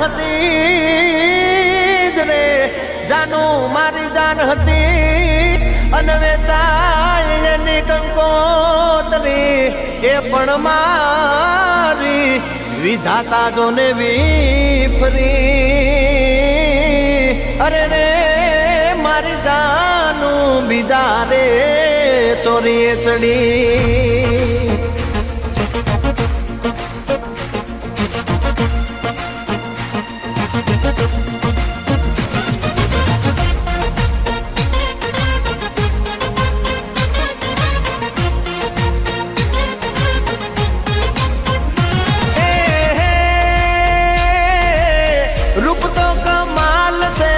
હતી રે, જાનું મારી જાન હતી અને વેચાય એની કંકોતરી એ પણ મારી વિધાતા જોને વિફરી અરે રે મારી જાનું બીજા રે ચોરીએ ચડી रूप तो कमाल से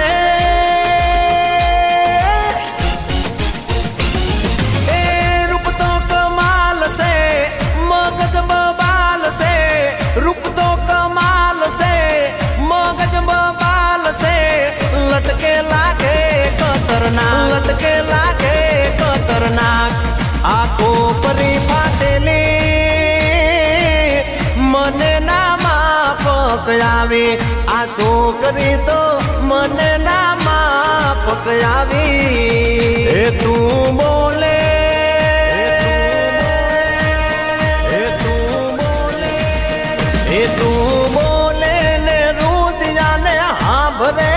रूप तो कमाल से मगज बबाल से रूप तो कमाल से मगज बबाल से लटके लागे खतरनाक लटके लागे खतरनाक आंखों परी फाटेली मने ना माफक आवी आ छोकरी तो મને ના માફક આવી એ તું બોલે ને રુદિયાને હાંભરે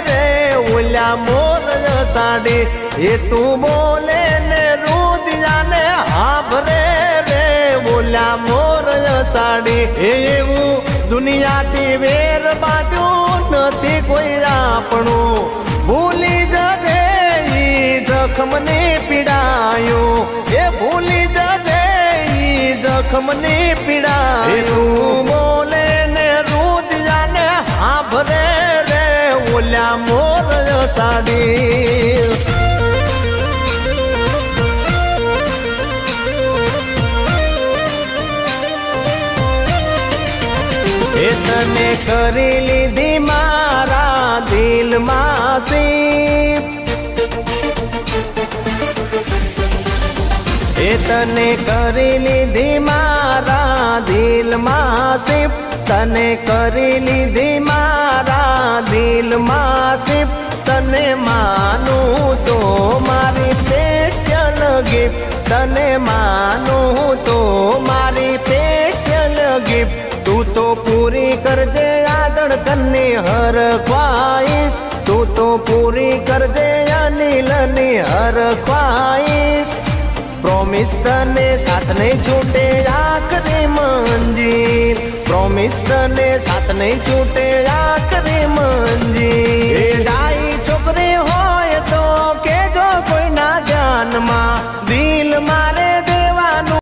રે ઓલ્યા મોર સાડી એ તું બોલે ને રુદિયાને હાંભરે રે ઓલ્યા મોર સાડી એવું દુનિયાથી વેર બાંધ્યું નથી કોઈ આપણું ભૂલી જજે ઈ જખમને પીડાયું એ ભૂલી જજે ઈ જખમને પીડાયું બોલે ને રુદિયાને હાંભરે રે ઓલ્યા મોર સાડી तने करी लीधी मारा दिल मासी तने करी लीधी मारा दिल मासी तने करी लीधी मारा दिल मासी तने मानूं तो मारी स्पेशल गिफ्ट तने मानूं तो मारी स्पेशल गिफ्ट तू तो पूरी करजे आदड़ कन्नी हर ख्वाहिश तू तो पूरी करजे अनिलनी हर ख्वाहिश प्रॉमिस तने साथ नहीं छूटे आखरी मंजिल प्रॉमिस तने साथ नहीं छूटे आखरी मंजिल